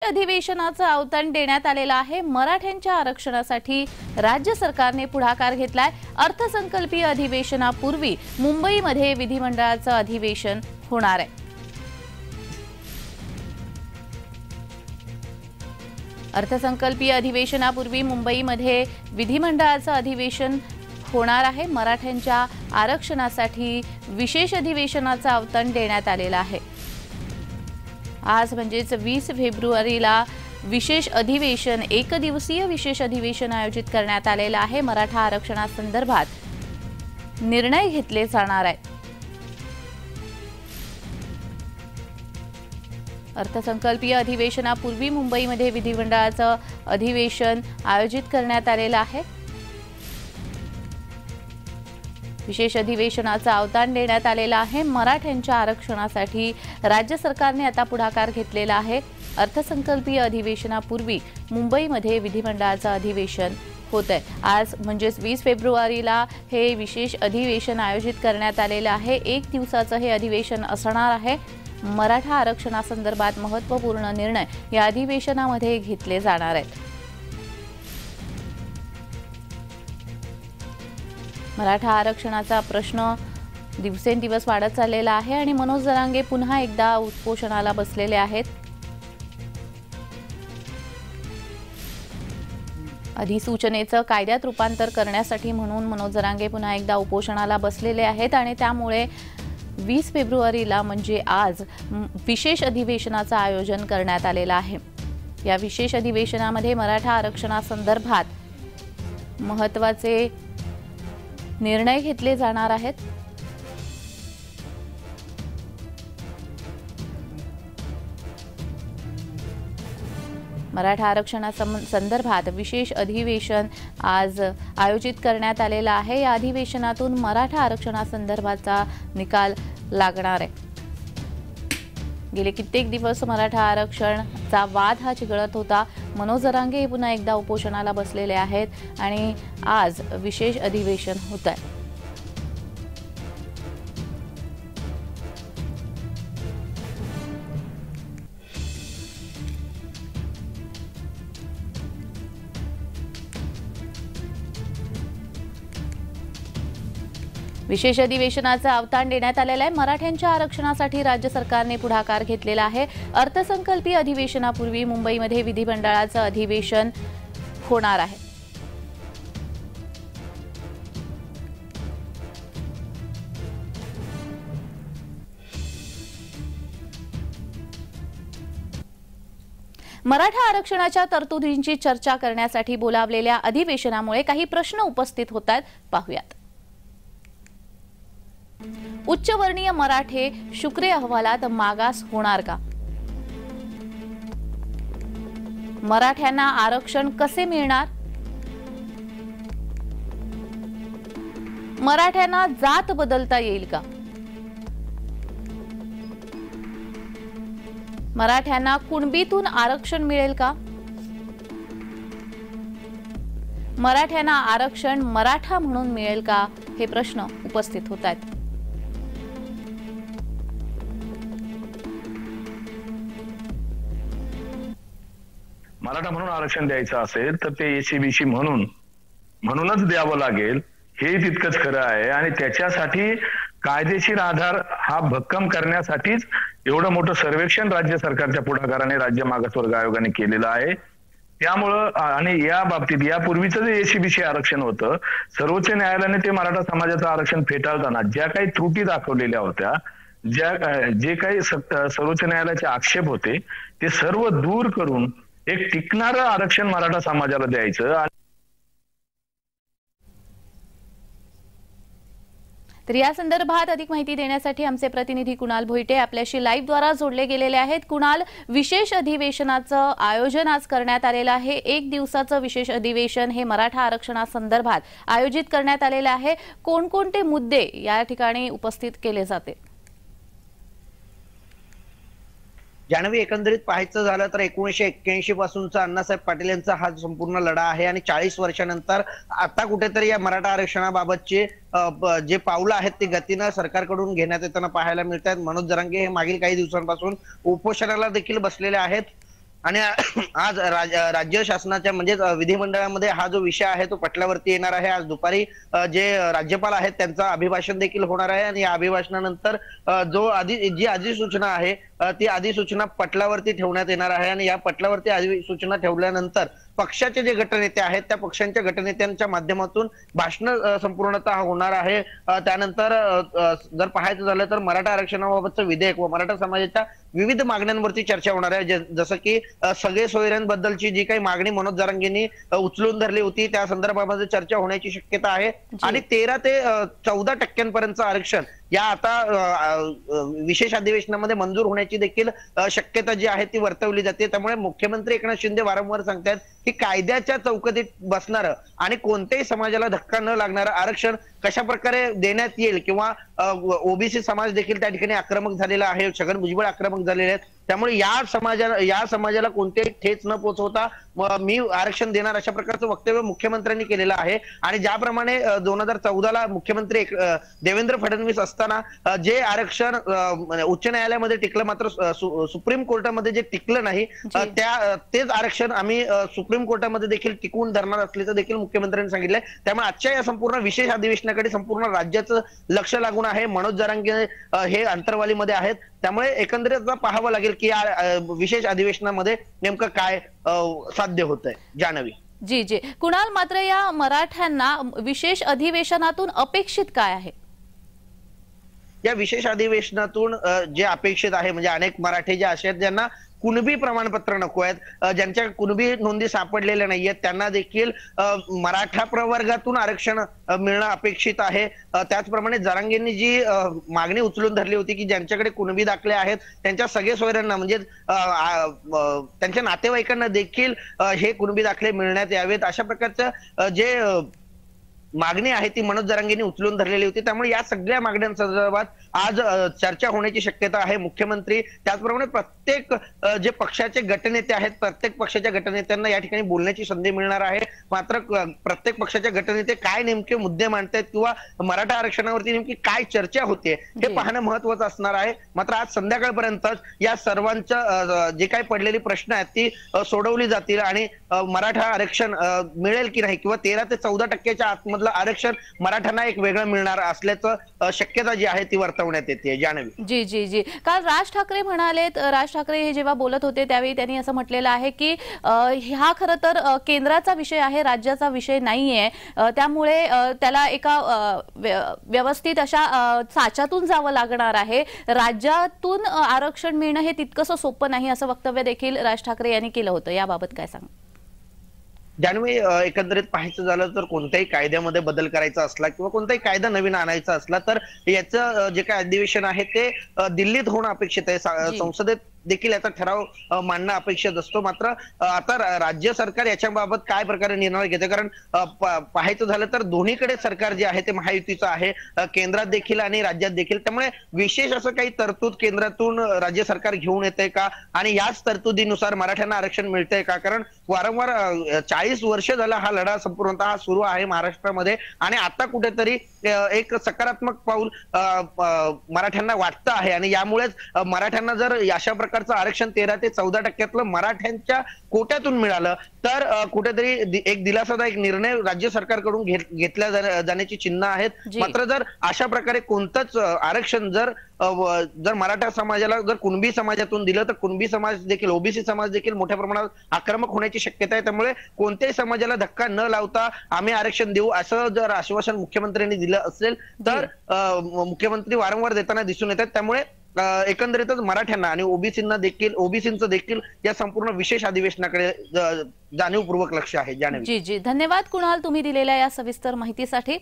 अधिवेशनाचं आव्हान देण्यात आलेलं आहे। मराठ्यांच्या आरक्षणासाठी राज्य सरकारने पुढाकार घेतलाय। अर्थसंकल्पीय अधिवेशनापूर्वी मुंबईमध्ये विधिमंडळाचं अधिवेशन होणार आहे। अर्थसंकल्पीय अधिवेशनापूर्वी मुंबईमध्ये विधिमंडळाचं अधिवेशन होणार आहे। मराठ्यांच्या आरक्षणासाठी विशेष अधिवेशनाचं आव्हान देण्यात आलेलं आहे। आज म्हणजेच 20 फेब्रुवारीला विशेष अधिवेशन एकदिवसीय विशेष अधिवेशन आयोजित करण्यात आलेलं आहे। मराठा आरक्षणासंदर्भात निर्णय घेतले जाणार आहेत। अर्थसंकल्पीय अधिवेशनापूर्वी मुंबईमध्ये विधिमंडळाचं अधिवेशन आयोजित करण्यात आलेलं आहे। विशेष अधिवेशनाचं आव्हान देण्यात आलेलं आहे। मराठ्यांच्या आरक्षणासाठी राज्य सरकारने आता पुढाकार घेतलेला आहे। अर्थसंकल्पीय अधिवेशनापूर्वी मुंबईमध्ये विधिमंडळाचं अधिवेशन होत आहे। आज म्हणजेच 20 फेब्रुवारीला हे विशेष अधिवेशन आयोजित करण्यात आलेलं आहे। एक दिवसाचं हे अधिवेशन असणार आहे। मराठा आरक्षणासंदर्भात महत्त्वपूर्ण निर्णय या अधिवेशनामध्ये घेतले जाणार आहेत। मराठा आरक्षणाचा प्रश्न दिवसेंदिवस वाढत चाललेला आहे आणि मनोज जरांगे पुन्हा एकदा उपोषणाला बसलेले आहेत। अधिसूचनेचं कायद्यात रूपांतर करण्यासाठी म्हणून मनोज जरांगे पुन्हा एकदा उपोषणाला बसलेले आहेत आणि त्यामुळे 20 फेब्रुवारीला म्हणजे आज विशेष अधिवेशनाचं आयोजन करण्यात आलेलं आहे। या विशेष अधिवेशनामध्ये मराठा आरक्षणासंदर्भात महत्त्वाचे निर्णय घेतले जाणार आहेत। मराठा आरक्षणासंदर्भात विशेष अधिवेशन आज आयोजित करण्यात आलेलं आहे। या अधिवेशनातून मराठा आरक्षणासंदर्भाचा निकाल लागणार आहे। गेले कित्येक दिवस मराठा आरक्षणाचा वाद हा चिघळत होता। मनोज जरांगे पुन्हा एकदा उपोषणाला बसलेले आहेत आणि आज विशेष अधिवेशन होत आहे। विशेष अधिवेशनाचं आव्हान देण्यात आलेलं आहे। मराठ्यांच्या आरक्षणासाठी राज्य सरकारने पुढाकार घेतलेला आहे। अर्थसंकल्पीय अधिवेशनापूर्वी मुंबईमध्ये विधिमंडळाचं अधिवेशन होणार आहे। मराठा आरक्षणाच्या तरतुदींची चर्चा करण्यासाठी बोलावलेल्या अधिवेशनामुळे काही प्रश्न उपस्थित होत आहेत। पाहूयात। उच्चवर्णीय मराठे शुक्रे अहवालात मागास होणार का? मराठ्यांना आरक्षण कसे मिळणार? मराठ्यांना जात बदलता येईल का? मराठ्यांना कुणबीतून आरक्षण मिळेल का? मराठ्यांना आरक्षण मराठा म्हणून मिळेल का? हे प्रश्न उपस्थित होत आहेत। मराठा म्हणून आरक्षण द्यायचं असेल तर ते एसीबीसी म्हणूनच द्यावं लागेल, हे तितकंच खरं आहे। आणि त्याच्यासाठी कायदेशीर आधार हा भक्कम करण्यासाठीच एवढं मोठं सर्वेक्षण राज्य सरकारच्या पुढाकाराने राज्य मागासवर्ग आयोगाने केलेलं आहे। त्यामुळं आणि या बाबतीत यापूर्वीचं जे एसीबीसी आरक्षण होतं, सर्वोच्च न्यायालयाने ते मराठा समाजाचं आरक्षण फेटाळताना ज्या काही त्रुटी दाखवलेल्या होत्या, जे काही सर्वोच्च न्यायालयाचे आक्षेप होते, ते सर्व दूर करून एक टिकणारं आरक्षण मराठा समाजाला द्यायचं। तर या संदर्भात अधिक माहिती देण्यासाठी आमचे प्रतिनिधी कुणाल भोईटे आपल्याशी लाईव्ह द्वारा जोडले गेलेले आहेत। कुणाल, विशेष अधिवेशनाचं आयोजन आज करण्यात आलेलं आहे। एक दिवसाचं विशेष अधिवेशन हे मराठा आरक्षणासंदर्भात आयोजित करण्यात आलेलं आहे। कोणकोणते मुद्दे या ठिकाणी उपस्थित केले जाते? जान्हवी, एकंदरीत पाहायचं झालं तर 1981 पासूनचा अण्णासाहेब पाटील यांचा हा संपूर्ण लढा आहे आणि 40 वर्षानंतर आता कुठेतरी या मराठा आरक्षणाबाबतचे जे पावलं आहेत ते गतीनं सरकारकडून घेण्यात येताना पाहायला मिळतात। मनोज जरांगे हे मागील काही दिवसांपासून उपोषणाला देखील बसलेले आहेत। आणि आज राज्य शासनाच्या म्हणजे विधिमंडळामध्ये हा जो विषय आहे तो पटलावरती येणार आहे। आज दुपारी जे राज्यपाल आहेत त्यांचं अभिभाषण देखील होणार आहे आणि या अभिभाषणानंतर जी अधिसूचना आहे ती अधिसूचना पटलावरती ठेवण्यात येणार आहे आणि या पटलावरती अधिसूचना ठेवल्यानंतर पक्षाचे जे गटनेते आहेत त्या पक्षांच्या गटनेत्यांच्या माध्यमातून भाषण संपूर्णतः होणार आहे। त्यानंतर जर पाहायचं झालं तर मराठा आरक्षणाबाबतचं विधेयक व मराठा समाजाच्या विविध मागण्यांवरती चर्चा होणार आहे। जसं की सगळे सोयऱ्यांबद्दलची जी काही मागणी मनोज जरांगेंनी उचलून धरली होती त्या संदर्भामध्ये चर्चा होण्याची शक्यता आहे आणि 13 ते 14% आरक्षण या आता विशेष अधिवेशनामध्ये मंजूर होण्याची देखील शक्यता जी आहे ती वर्तवली जाते। त्यामुळे मुख्यमंत्री एकनाथ शिंदे वारंवार सांगतात की कायद्याच्या चौकटीत बसणारं आणि कोणत्याही समाजाला धक्का न लागणारं आरक्षण कशा प्रकारे देण्यात येईल किंवा ओबीसी समाज देखील त्या ठिकाणी आक्रमक झालेला आहे, छगन भुजबळ आक्रमक झालेले आहेत। त्यामुळे या समाजाला कोणतेही ठेच न पोहोचवता मी आरक्षण देणार अशा प्रकारचं वक्तव्य मुख्यमंत्र्यांनी केलेलं आहे। आणि ज्याप्रमाणे 2014ला मुख्यमंत्री देवेंद्र फडणवीस असताना जे आरक्षण उच्च न्यायालयामध्ये टिकलं मात्र सुप्रीम कोर्टामध्ये जे टिकलं नाही तेच आरक्षण आम्ही सुप्रीम कोर्टामध्ये देखील टिकवून धरणार असल्याचं देखील मुख्यमंत्र्यांनी सांगितलंय। त्यामुळे आजच्या या संपूर्ण विशेष अधिवेशनाकडे संपूर्ण राज्याचं लक्ष लागून आहे। मनोज जरांगे हे अंतर्वालीमध्ये आहेत, त्यामुळे एकंदरीत पाहावं लागेल की या विशेष अधिवेशनामध्ये नेमकं काय साध्य होतंय। जान्हवी जी जी कुणाल, मात्र या मराठ्यांना विशेष अधिवेशनातून अपेक्षित काय आहे? या विशेष अधिवेशनातून जे अपेक्षित आहे म्हणजे अनेक मराठे जे असे आहेत ज्यांना कुणबी प्रमाणपत्र नको आहेत, ज्यांच्या कुणबी नोंदी सापडलेल्या नाहीयेत त्यांना देखील मराठा प्रवर्गातून आरक्षण मिळणं अपेक्षित आहे। त्याचप्रमाणे जरांगेंनी जी मागणी उचलून धरली होती की ज्यांच्याकडे कुणबी दाखले आहेत त्यांच्या सगळे सोयऱ्यांना म्हणजे त्यांच्या नातेवाईकांना देखील हे कुणबी दाखले मिळण्यात यावेत अशा प्रकारचं जे मागणी आहे ती मनोज जरांगेंनी उचलून धरलेली होती। त्यामुळे या सगळ्या मागण्यांसंदर्भात आज चर्चा होण्याची शक्यता आहे। मुख्यमंत्री त्याचप्रमाणे प्रत्येक जे पक्षाचे गटनेते आहेत प्रत्येक पक्षाच्या गटनेत्यांना या ठिकाणी बोलण्याची संधी मिळणार आहे। मात्र प्रत्येक पक्षाचे गटनेते काय नेमके मुद्दे मांडतायत किंवा मराठा आरक्षणावरती नेमकी काय चर्चा होते हे पाहणं महत्वाचं असणार आहे। मात्र आज संध्याकाळपर्यंत या सर्वांच्या जे काही पडलेली प्रश्न आहेत ती सोडवली जातील आणि मराठा आरक्षण मिळेल की नाही किंवा 13 ते 14% आतमधलं आरक्षण मराठ्यांना एक वेगळं मिळणार असल्याचं शक्यता जी आहे ती वर्तवण्यात येते। जान्हवी जी जी जी काल राज ठाकरे म्हणालेत, राज ठाकरे हे जेव्हा बोलत होते त्यावेळी त्यांनी असं म्हटलेलं आहे की हा खरं तर केंद्राचा विषय आहे, राज्याचा विषय नाहीये, त्यामुळे त्याला एका व्यवस्थित अशा साच्यातून जावं लागणार आहे, राज्यातून आरक्षण मिळणं हे तितकंसं सोपं नाही असं वक्तव्य देखील राज ठाकरे यांनी केलं होतं। याबाबत काय सांग? जान्हवी एकंदरीत पाहायचं झालं तर कोणत्याही कायद्यामध्ये बदल करायचा असला किंवा कोणताही कायदा नवीन आणायचा असला तर याचं जे काही अधिवेशन आहे ते दिल्लीत होणं अपेक्षित आहे। संसदेत देखील याचा ठराव मांडणं अपेक्षित असतो। मात्र आता राज्य सरकार याच्याबाबत काय प्रकारे निर्णय घेते, कारण पाहायचं झालं तर दोन्हीकडे सरकार जे आहे ते महायुतीचं आहे, केंद्रात देखील आणि राज्यात देखील। त्यामुळे विशेष असं काही तरतूद केंद्रातून राज्य सरकार घेऊन येते का आणि याच तरतुदीनुसार मराठ्यांना आरक्षण मिळतंय का? कारण वारंवार 40 वर्ष झाला हा लढा संपूर्णतः सुरू आहे महाराष्ट्रामध्ये आणि आता कुठेतरी एक सकारात्मक पाऊल मराठ्यांना वाटतं आहे आणि यामुळेच मराठ्यांना जर अशा प्रकारचं आरक्षण 13 ते 14% मराठ्यांच्या कोट्यातून मिळालं तर कुठेतरी एक दिलासादायक निर्णय राज्य सरकारकडून घेतल्या जाण्याची चिन्ह आहेत। मात्र जर अशा प्रकारे कोणतंच आरक्षण जर मराठा समाजाला जर कुणबी समाजातून दिलं तर कुणबी समाज देखील ओबीसी समाज देखील मोठ्या प्रमाणात आक्रमक होण्याची शक्यता आहे। त्यामुळे कोणत्याही समाजाला धक्का न लावता आम्ही आरक्षण देऊ असं जर आश्वासन मुख्यमंत्र्यांनी दिलं असेल तर मुख्यमंत्री वारंवार देताना दिसून येतात। त्यामुळे एकंदरीतच मराठ्यांना आणि ओबीसींचं देखील या संपूर्ण विशेष अधिवेशनाकडे जाणीवपूर्वक लक्ष आहे। जान्हवी जी जी धन्यवाद कुणाल तुम्ही दिलेल्या या सविस्तर माहितीसाठी।